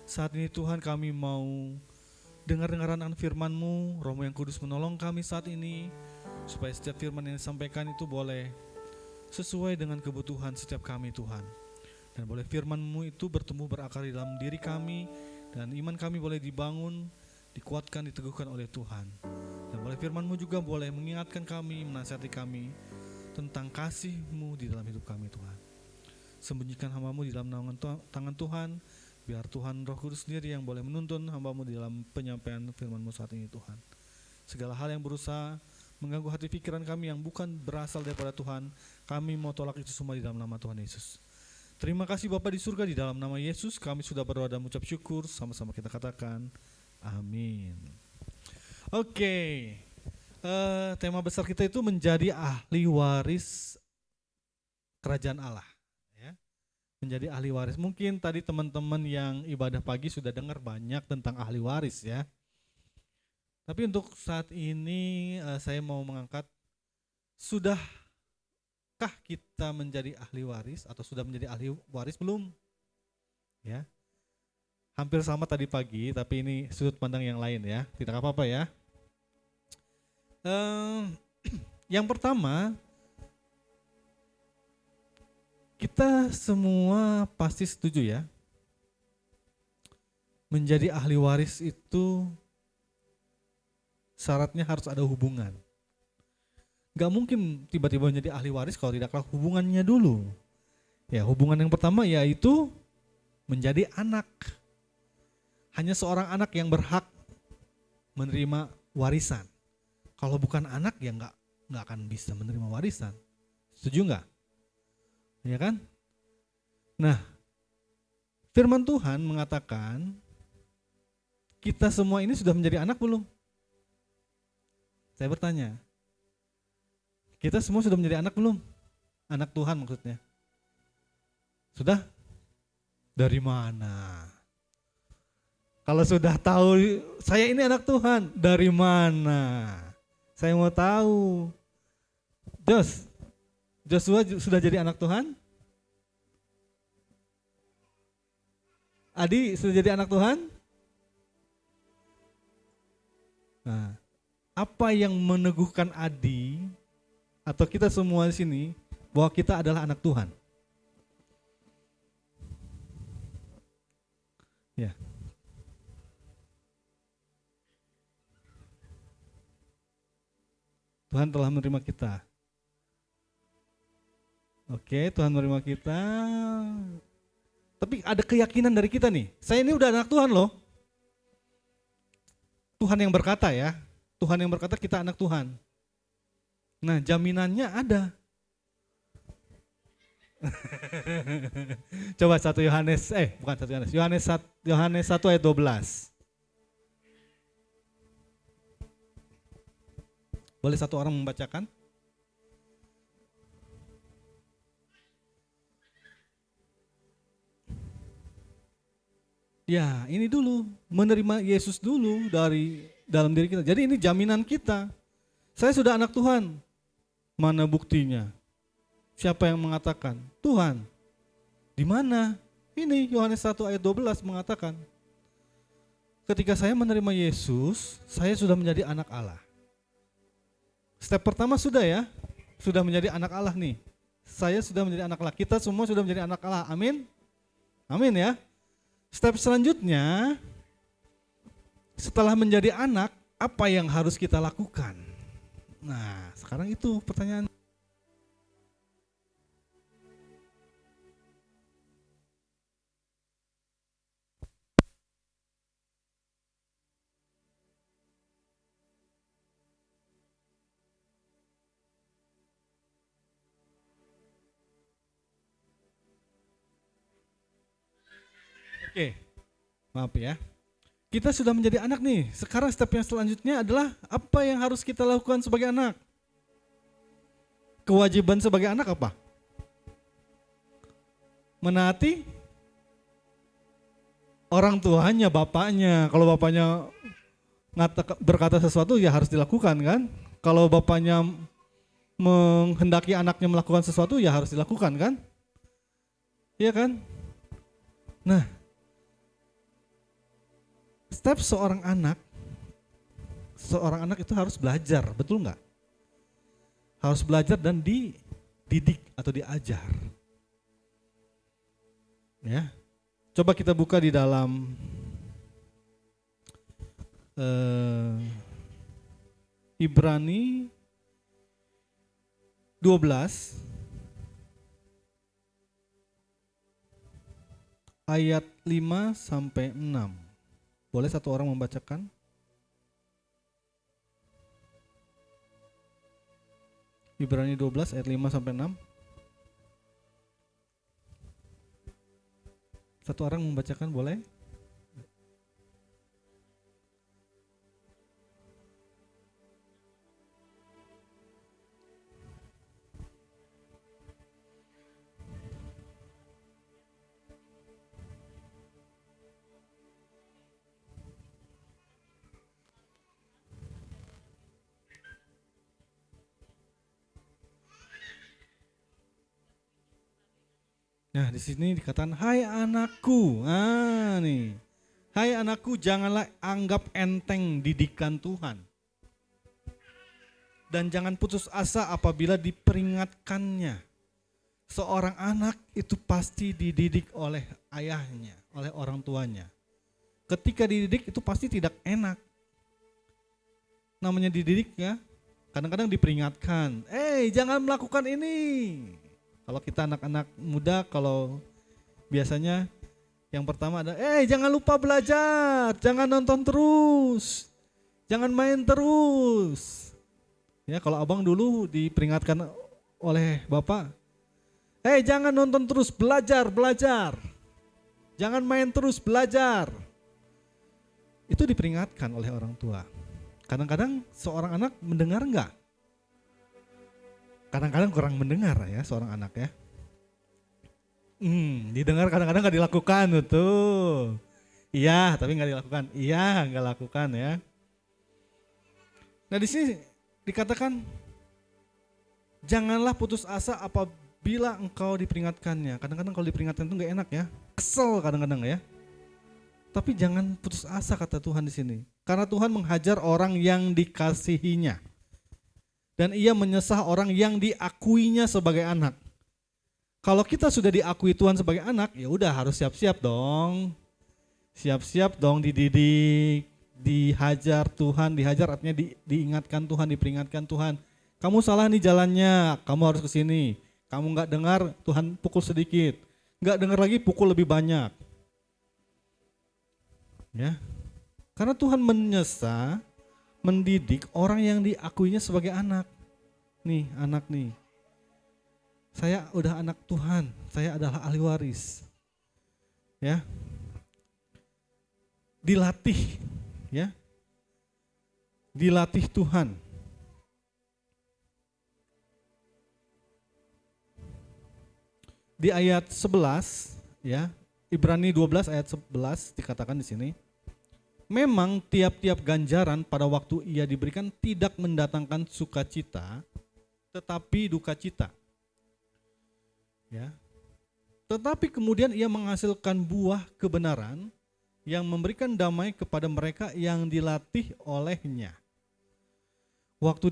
Saat ini Tuhan, kami mau dengar-dengaran firman-Mu. Roh-Mu yang kudus menolong kami saat ini, supaya setiap firman yang disampaikan itu boleh sesuai dengan kebutuhan setiap kami, Tuhan. Dan boleh firman-Mu itu bertumbuh berakar di dalam diri kami, dan iman kami boleh dibangun, dikuatkan, diteguhkan oleh Tuhan. Dan boleh firman-Mu juga boleh mengingatkan kami, menasihati kami tentang kasih-Mu di dalam hidup kami, Tuhan. Sembunyikan hamba-Mu di dalam naungan tangan Tuhan, biar Tuhan Roh Kudus sendiri yang boleh menuntun hamba-Mu di dalam penyampaian firman-Mu saat ini, Tuhan. Segala hal yang berusaha mengganggu hati pikiran kami yang bukan berasal daripada Tuhan, kami mau tolak itu semua di dalam nama Tuhan Yesus. Terima kasih Bapa di surga, di dalam nama Yesus kami sudah berdoa dan mengucap syukur. Sama-sama kita katakan amin. Oke, tema besar kita itu menjadi ahli waris kerajaan Allah, ya. Menjadi ahli waris. Mungkin tadi teman-teman yang ibadah pagi sudah dengar banyak tentang ahli waris, ya. Tapi untuk saat ini saya mau mengangkat, sudahkah kita menjadi ahli waris atau sudah menjadi ahli waris belum? Ya. Hampir sama tadi pagi, tapi ini sudut pandang yang lain, ya. Tidak apa-apa, ya. Yang pertama, kita semua pasti setuju, ya. Menjadi ahli waris itu syaratnya harus ada hubungan. Gak mungkin tiba-tiba menjadi ahli waris kalau tidak ada hubungannya dulu. Ya, hubungan yang pertama yaitu menjadi anak. Hanya seorang anak yang berhak menerima warisan. Kalau bukan anak ya nggak akan bisa menerima warisan. Setuju nggak? Ya kan? Nah, firman Tuhan mengatakan kita semua ini sudah menjadi anak belum? Saya bertanya, kita semua sudah menjadi anak belum? Anak Tuhan maksudnya. Sudah? Dari mana? Kalau sudah tahu saya ini anak Tuhan, dari mana? Saya mau tahu. Joshua sudah jadi anak Tuhan? Adi sudah jadi anak Tuhan? Nah, apa yang meneguhkan Adi atau kita semua di sini bahwa kita adalah anak Tuhan? Ya. Tuhan telah menerima kita. Oke, Tuhan menerima kita. Tapi ada keyakinan dari kita nih. Saya ini udah anak Tuhan loh. Tuhan yang berkata, ya. Tuhan yang berkata kita anak Tuhan. Nah, jaminannya ada. Coba 1 Yohanes, bukan 1 Yohanes, Yohanes 1 ayat 12. Boleh satu orang membacakan? Ya, ini dulu, menerima Yesus dulu dari dalam diri kita. Jadi ini jaminan kita. Saya sudah anak Tuhan. Mana buktinya? Siapa yang mengatakan? Tuhan. Di mana? Ini Yohanes 1 ayat 12 mengatakan, ketika saya menerima Yesus, saya sudah menjadi anak Allah. Step pertama sudah, ya. Sudah menjadi anak Allah nih. Saya sudah menjadi anak Allah. Kita semua sudah menjadi anak Allah. Amin. Amin, ya. Step selanjutnya, setelah menjadi anak, apa yang harus kita lakukan? Nah, sekarang itu pertanyaan. Oke, maaf ya. Kita sudah menjadi anak nih. Sekarang step yang selanjutnya adalah apa yang harus kita lakukan sebagai anak? Kewajiban sebagai anak apa? Menaati orang tuanya, bapaknya. Kalau bapaknya berkata sesuatu ya harus dilakukan kan? Kalau bapaknya menghendaki anaknya melakukan sesuatu ya harus dilakukan kan? Iya kan? Nah, step seorang anak itu harus belajar, betul nggak? Harus belajar dan dididik atau diajar. Ya, coba kita buka di dalam Ibrani 12 ayat 5 sampai 6. Boleh satu orang membacakan? Ibrani 12 ayat 5 sampai 6. Satu orang membacakan boleh? Nah, di sini dikatakan, hai anakku. Ah, nih. Hai anakku, janganlah anggap enteng didikan Tuhan. Dan jangan putus asa apabila diperingatkannya. Seorang anak itu pasti dididik oleh ayahnya, oleh orang tuanya. Ketika dididik itu pasti tidak enak. Namanya dididik ya, kadang-kadang diperingatkan. Jangan melakukan ini. Kalau kita anak-anak muda, kalau biasanya yang pertama ada, jangan lupa belajar, jangan nonton terus, jangan main terus. Ya, kalau abang dulu diperingatkan oleh bapak, jangan nonton terus, belajar, jangan main terus, belajar. Itu diperingatkan oleh orang tua. Kadang-kadang seorang anak mendengar enggak? Kadang-kadang kurang mendengar ya seorang anak ya. Didengar kadang-kadang gak dilakukan tuh. Iya, tapi gak dilakukan. Iya, gak lakukan ya. Nah di sini dikatakan, janganlah putus asa apabila engkau diperingatkannya. Kadang-kadang kalau diperingatkan itu gak enak ya. Kesel kadang-kadang ya. Tapi jangan putus asa kata Tuhan di sini. Karena Tuhan menghajar orang yang dikasihinya. Dan ia menyesah orang yang diakuinya sebagai anak. Kalau kita sudah diakui Tuhan sebagai anak, ya udah harus siap-siap dong. Siap-siap dong dididik, dihajar Tuhan, dihajar artinya diingatkan Tuhan, diperingatkan Tuhan. Kamu salah nih jalannya, kamu harus ke sini. Kamu enggak dengar, Tuhan pukul sedikit. Enggak dengar lagi, pukul lebih banyak. Ya. Karena Tuhan menyesah, mendidik orang yang diakuinya sebagai anak. Nih, anak nih. Saya udah anak Tuhan, saya adalah ahli waris. Ya. Dilatih, ya. Dilatih Tuhan. Di ayat 11, ya. Ibrani 12 ayat 11 dikatakan di sini. Memang tiap-tiap ganjaran pada waktu ia diberikan tidak mendatangkan sukacita, tetapi duka cita. Ya. Tetapi kemudian ia menghasilkan buah kebenaran yang memberikan damai kepada mereka yang dilatih olehnya. Waktu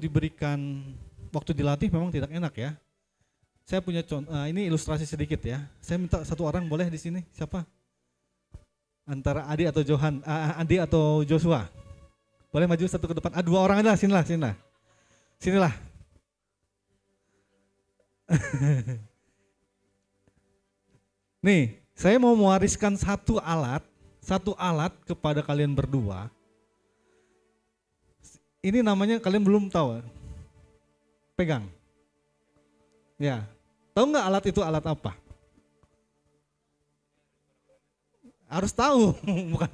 dilatih memang tidak enak ya. Saya punya contoh, ini ilustrasi sedikit ya. Saya minta satu orang boleh di sini, siapa? Antara Adi atau Andi atau Joshua. Boleh maju satu ke depan. Dua orang aja, sinilah. Sinilah. Nih, saya mau mewariskan satu alat kepada kalian berdua. Ini namanya kalian belum tahu. Pegang. Ya. Tahu nggak alat itu alat apa? Harus tahu, bukan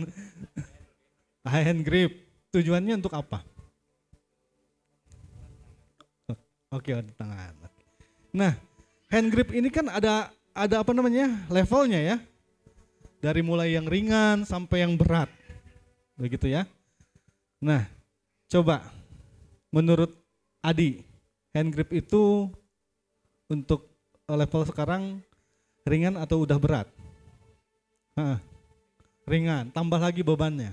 hand grip. Tujuannya untuk apa? Oke, di tangan. Nah, hand grip ini kan ada apa namanya? Levelnya ya. Dari mulai yang ringan sampai yang berat. Begitu ya. Nah, coba menurut Adi, hand grip itu untuk level sekarang ringan atau udah berat? Ringan, tambah lagi bebannya.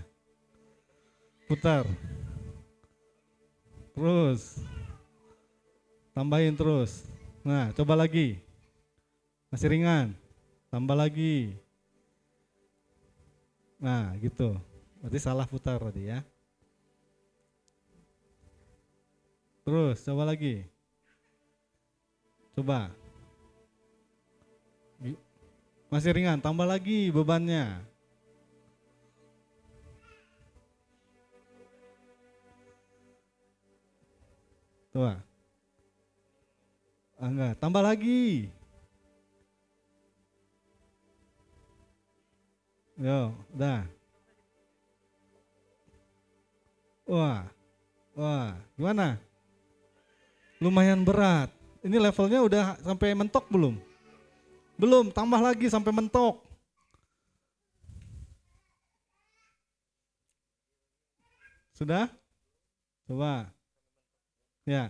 Putar. Terus. Tambahin terus. Nah, coba lagi. Masih ringan. Tambah lagi. Nah, gitu. Berarti salah putar tadi ya. Terus, coba lagi. Coba. Masih ringan, tambah lagi bebannya. Coba. Enggak, tambah lagi. Yo, udah. Wah, gimana? Lumayan berat. Ini levelnya udah sampai mentok belum? Belum, tambah lagi sampai mentok. Sudah? Coba. Ya.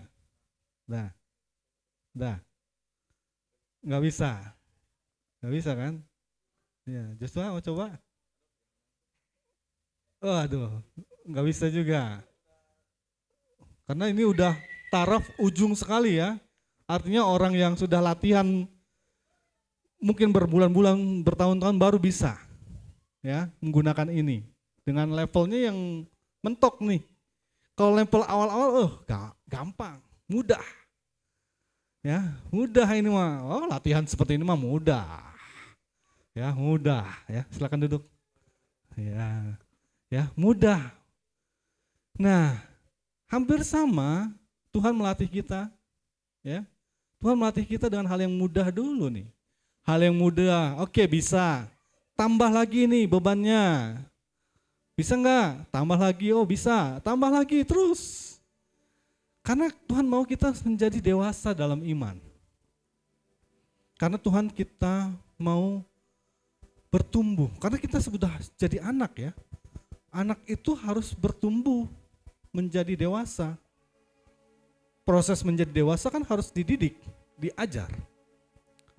Udah. Nggak bisa kan? Ya, Joshua mau coba? Waduh, nggak bisa juga. Karena ini udah taraf ujung sekali ya. Artinya orang yang sudah latihan mungkin berbulan-bulan, bertahun-tahun baru bisa ya menggunakan ini. Dengan levelnya yang mentok nih. Kalau level awal-awal, gampang, mudah. Ya, mudah ini mah. Oh, latihan seperti ini mah mudah. Ya, mudah ya. Silakan duduk. Ya, mudah. Nah, hampir sama Tuhan melatih kita, ya. Tuhan melatih kita dengan hal yang mudah dulu nih. Hal yang mudah, oke bisa. Tambah lagi nih bebannya. Bisa enggak? Tambah lagi, oh bisa. Tambah lagi terus. Karena Tuhan mau kita menjadi dewasa dalam iman. Karena Tuhan kita mau bertumbuh. Karena kita sudah jadi anak ya. Anak itu harus bertumbuh menjadi dewasa. Proses menjadi dewasa kan harus dididik, diajar.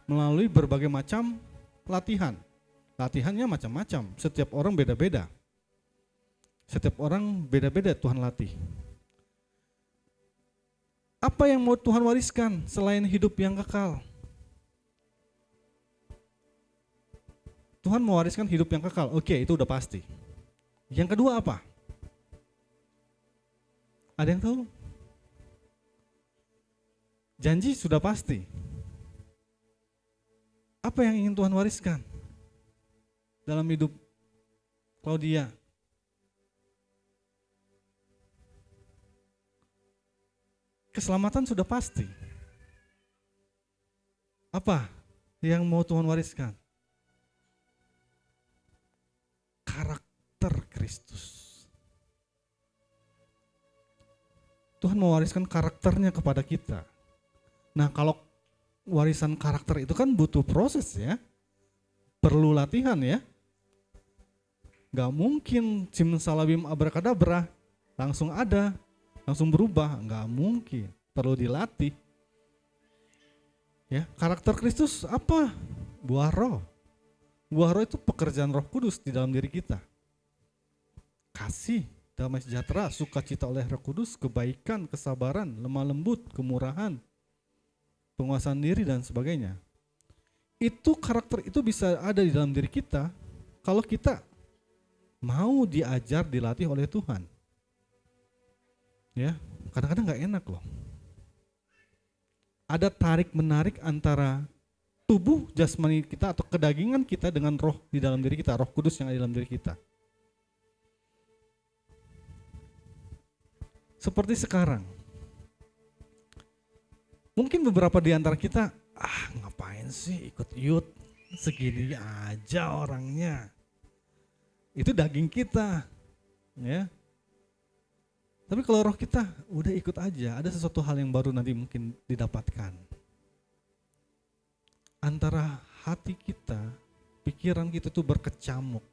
Melalui berbagai macam latihan. Latihannya macam-macam, setiap orang beda-beda. Setiap orang beda-beda Tuhan latih. Apa yang mau Tuhan wariskan selain hidup yang kekal? Tuhan mewariskan hidup yang kekal, oke itu udah pasti. Yang kedua apa? Ada yang tahu? Janji sudah pasti. Apa yang ingin Tuhan wariskan dalam hidup Claudia? Keselamatan sudah pasti. Apa yang mau Tuhan wariskan? Karakter Kristus. Tuhan mewariskan karakternya kepada kita. Nah, kalau warisan karakter itu kan butuh proses ya. Perlu latihan ya. Gak mungkin simsalabim abrakadabra langsung ada. Langsung berubah, nggak mungkin, perlu dilatih. Ya, karakter Kristus apa? Buah roh. Buah roh itu pekerjaan Roh Kudus di dalam diri kita. Kasih, damai sejahtera, sukacita oleh Roh Kudus, kebaikan, kesabaran, lemah lembut, kemurahan, penguasaan diri dan sebagainya. Itu karakter itu bisa ada di dalam diri kita kalau kita mau diajar, dilatih oleh Tuhan. Ya, kadang-kadang nggak enak loh. Ada tarik menarik antara tubuh jasmani kita atau kedagingan kita dengan roh di dalam diri kita, Roh Kudus yang ada di dalam diri kita. Seperti sekarang. Mungkin beberapa di antara kita, ngapain sih ikut youth, segini aja orangnya. itu daging kita, ya. Tapi kalau roh kita udah ikut aja, ada sesuatu hal yang baru nanti mungkin didapatkan. Antara hati kita, pikiran kita tuh berkecamuk.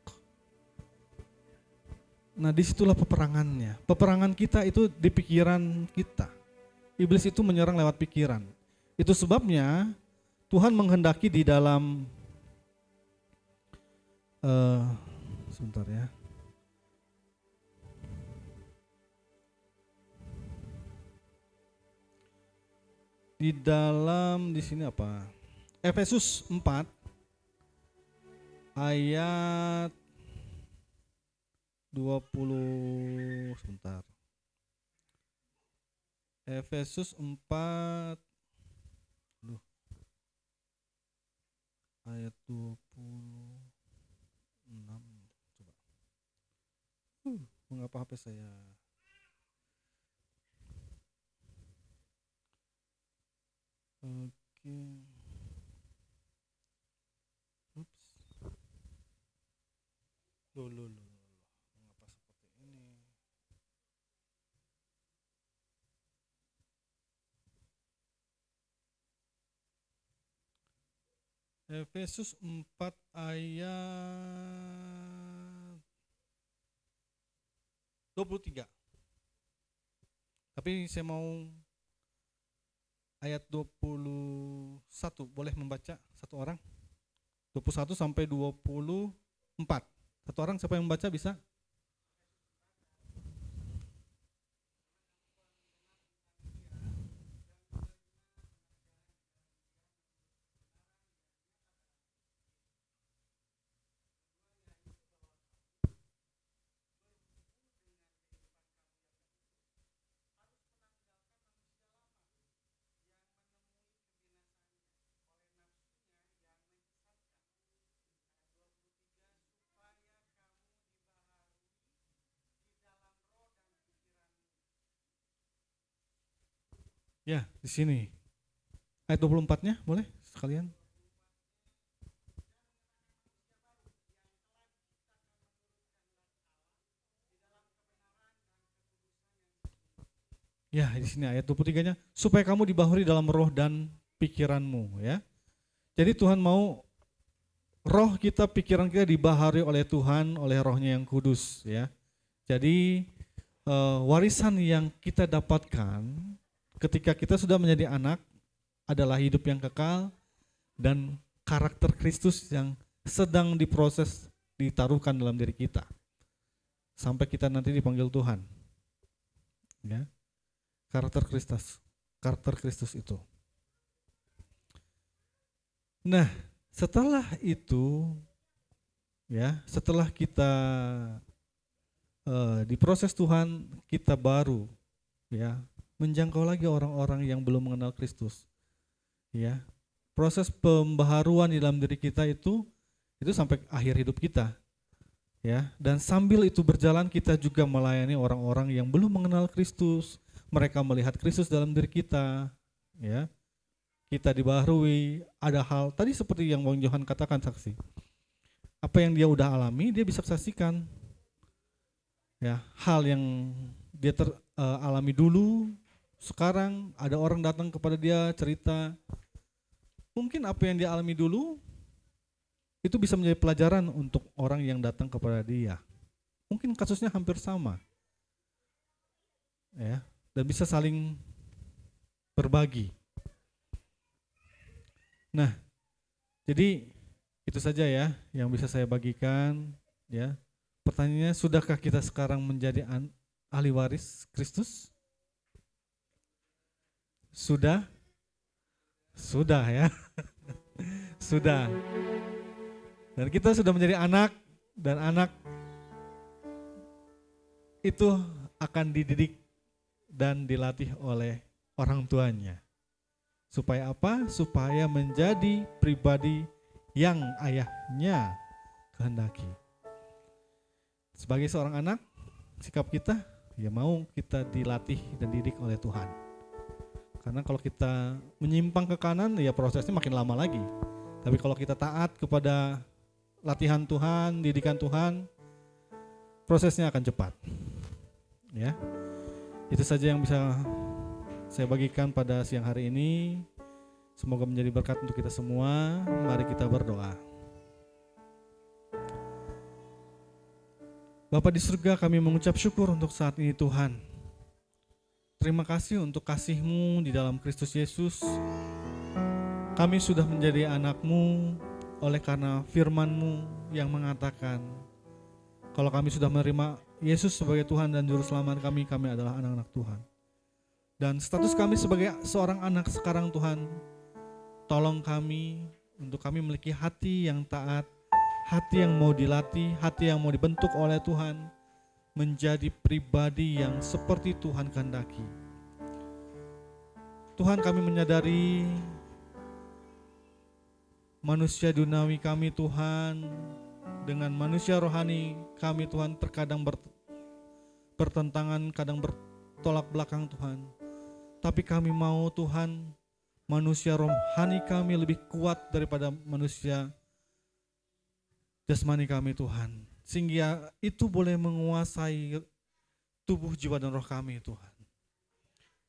Nah disitulah peperangannya. Peperangan kita itu di pikiran kita. Iblis itu menyerang lewat pikiran. Itu sebabnya Tuhan menghendaki di dalam sebentar ya. Di dalam di sini apa? Efesus 4 ayat 20 sebentar. Efesus 4 ayat 26 coba. Mengapa HP saya Oke. Ups. Loh. Mengapa seperti ini? Efesus 4 ayat 23. Tapi saya mau ayat 21, boleh membaca satu orang? 21 sampai 24. Satu orang siapa yang membaca bisa? Ya, di sini. Ayat 24-nya boleh sekalian? Ya, di sini ayat 23-nya supaya kamu dibaharui dalam roh dan pikiranmu, ya. Jadi Tuhan mau roh kita, pikiran kita dibaharui oleh Tuhan, oleh Roh-Nya yang kudus, ya. Jadi warisan yang kita dapatkan ketika kita sudah menjadi anak adalah hidup yang kekal dan karakter Kristus yang sedang diproses, ditaruhkan dalam diri kita sampai kita nanti dipanggil Tuhan, ya. Karakter Kristus itu. Nah, setelah itu, ya, setelah kita diproses Tuhan, kita baru, ya, menjangkau lagi orang-orang yang belum mengenal Kristus, ya. Proses pembaharuan di dalam diri kita itu sampai akhir hidup kita, ya. Dan sambil itu berjalan kita juga melayani orang-orang yang belum mengenal Kristus. Mereka melihat Kristus dalam diri kita, ya. Kita dibaharui, ada hal tadi seperti yang Bang Johan katakan, saksi. Apa yang dia udah alami, dia bisa saksikan, ya. Hal yang dia alami dulu, sekarang ada orang datang kepada dia cerita, mungkin apa yang dia alami dulu itu bisa menjadi pelajaran untuk orang yang datang kepada dia. Mungkin kasusnya hampir sama, ya, dan bisa saling berbagi. Nah, jadi itu saja ya yang bisa saya bagikan, ya. Pertanyaannya, sudahkah kita sekarang menjadi ahli waris Kristus? Sudah ya. Sudah. Dan kita sudah menjadi anak, dan anak itu akan dididik dan dilatih oleh orang tuanya. Supaya apa? Supaya menjadi pribadi yang ayahnya kehendaki. Sebagai seorang anak, sikap kita ya mau kita dilatih dan dididik oleh Tuhan. Karena kalau kita menyimpang ke kanan, ya prosesnya makin lama lagi. Tapi kalau kita taat kepada latihan Tuhan, didikan Tuhan, prosesnya akan cepat. Ya. Itu saja yang bisa saya bagikan pada siang hari ini. Semoga menjadi berkat untuk kita semua. Mari kita berdoa. Bapa di surga, kami mengucap syukur untuk saat ini Tuhan. Terima kasih untuk kasih-Mu di dalam Kristus Yesus. Kami sudah menjadi anak-Mu oleh karena firman-Mu yang mengatakan, kalau kami sudah menerima Yesus sebagai Tuhan dan Juru Selamat kami adalah anak-anak Tuhan. Dan status kami sebagai seorang anak sekarang Tuhan, tolong kami untuk kami memiliki hati yang taat, hati yang mau dilatih, hati yang mau dibentuk oleh Tuhan, menjadi pribadi yang seperti Tuhan kehendaki. Tuhan, kami menyadari manusia duniawi kami Tuhan dengan manusia rohani kami Tuhan terkadang bertentangan, kadang bertolak belakang Tuhan. Tapi kami mau Tuhan, manusia rohani kami lebih kuat daripada manusia jasmani kami Tuhan. Sehingga itu boleh menguasai tubuh, jiwa, dan roh kami Tuhan.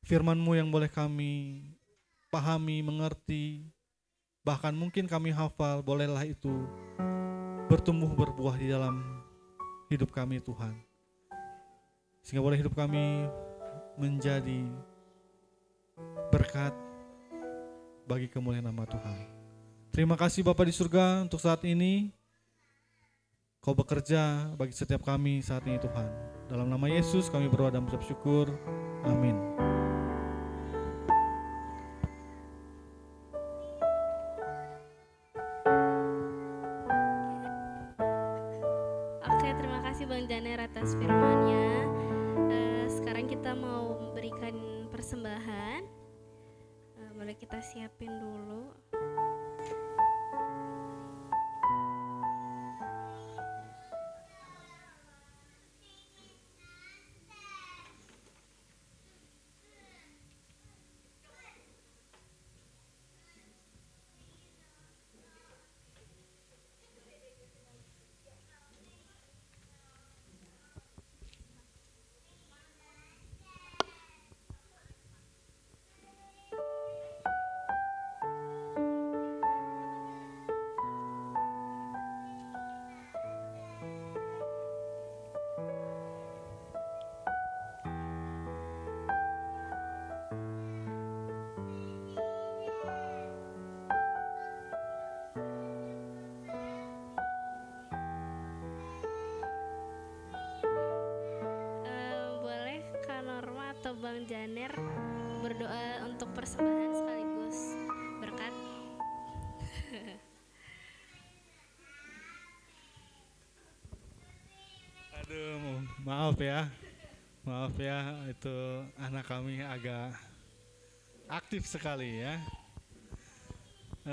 Firman-Mu yang boleh kami pahami, mengerti, bahkan mungkin kami hafal, bolehlah itu bertumbuh berbuah di dalam hidup kami Tuhan. Sehingga boleh hidup kami menjadi berkat bagi kemuliaan nama Tuhan. Terima kasih Bapa di surga untuk saat ini. Kau bekerja bagi setiap kami saat ini Tuhan. Dalam nama Yesus kami berdoa dan mengucap syukur. Amin. Oke, terima kasih Bang Janer atas firman-Nya. Sekarang kita mau memberikan persembahan. Boleh kita siapin dulu. Boleh Kak Norma atau Bang Janer berdoa untuk persembahan sekaligus berkat. Aduh, maaf ya, itu anak kami agak aktif sekali ya.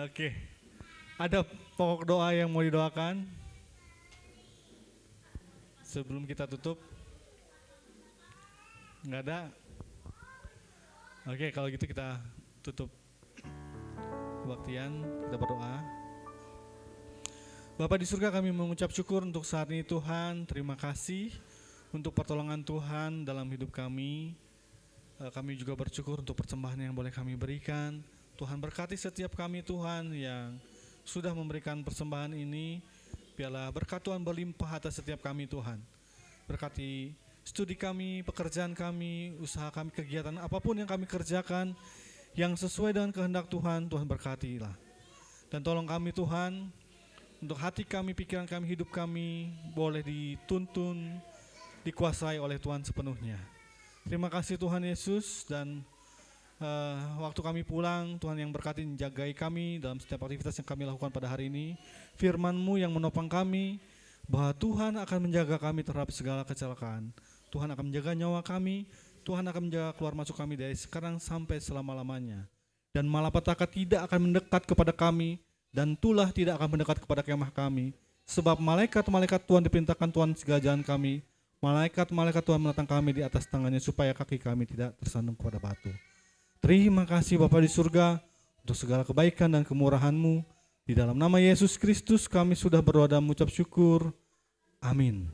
Oke, ada pokok doa yang mau didoakan sebelum kita tutup? Nggak ada? Oke, kalau gitu kita tutup kebaktian, kita berdoa. Bapa di surga, kami mengucap syukur untuk saat ini Tuhan. Terima kasih untuk pertolongan Tuhan dalam hidup kami. Kami juga bersyukur untuk persembahan yang boleh kami berikan. Tuhan berkati setiap kami Tuhan yang sudah memberikan persembahan ini. Biarlah berkat Tuhan berlimpah atas setiap kami Tuhan. Berkati studi kami, pekerjaan kami, usaha kami, kegiatan apapun yang kami kerjakan yang sesuai dengan kehendak Tuhan, Tuhan berkatilah. Dan tolong kami Tuhan, untuk hati kami, pikiran kami, hidup kami boleh dituntun, dikuasai oleh Tuhan sepenuhnya. Terima kasih Tuhan Yesus, dan waktu kami pulang, Tuhan yang berkati, jagai kami dalam setiap aktivitas yang kami lakukan pada hari ini. Firman-Mu yang menopang kami, bahwa Tuhan akan menjaga kami terhadap segala kecelakaan. Tuhan akan menjaga nyawa kami, Tuhan akan menjaga keluar masuk kami dari sekarang sampai selama-lamanya. Dan malapetaka tidak akan mendekat kepada kami, dan tulah tidak akan mendekat kepada kemah kami. Sebab malaikat-malaikat Tuhan diperintahkan Tuhan segala jalan kami. Malaikat-malaikat Tuhan menatang kami di atas tangannya, supaya kaki kami tidak tersandung kepada batu. Terima kasih Bapa di surga untuk segala kebaikan dan kemurahan-Mu. Di dalam nama Yesus Kristus kami sudah berdoa dan mengucap syukur. Amin.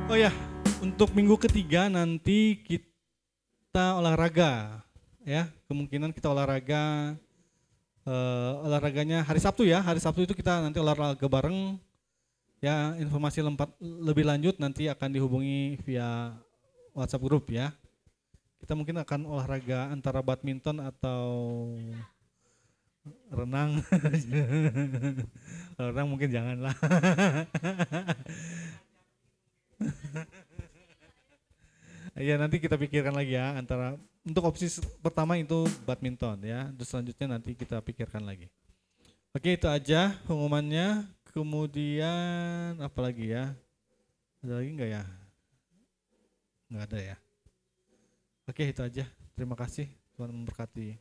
Oh ya, untuk minggu ketiga nanti kita olahraga ya. Kemungkinan kita olahraga olahraganya hari Sabtu ya. Hari Sabtu itu kita nanti olahraga bareng. Ya, informasi lebih lanjut nanti akan dihubungi via WhatsApp grup ya. Kita mungkin akan olahraga antara badminton atau renang. Renang mungkin janganlah. Ya nanti kita pikirkan lagi ya, antara untuk opsi pertama itu badminton ya, terus selanjutnya nanti kita pikirkan lagi. Oke, itu aja pengumumannya. Kemudian apa lagi ya? Ada lagi enggak ya? Enggak ada ya. Oke, itu aja. Terima kasih, Tuhan memberkati.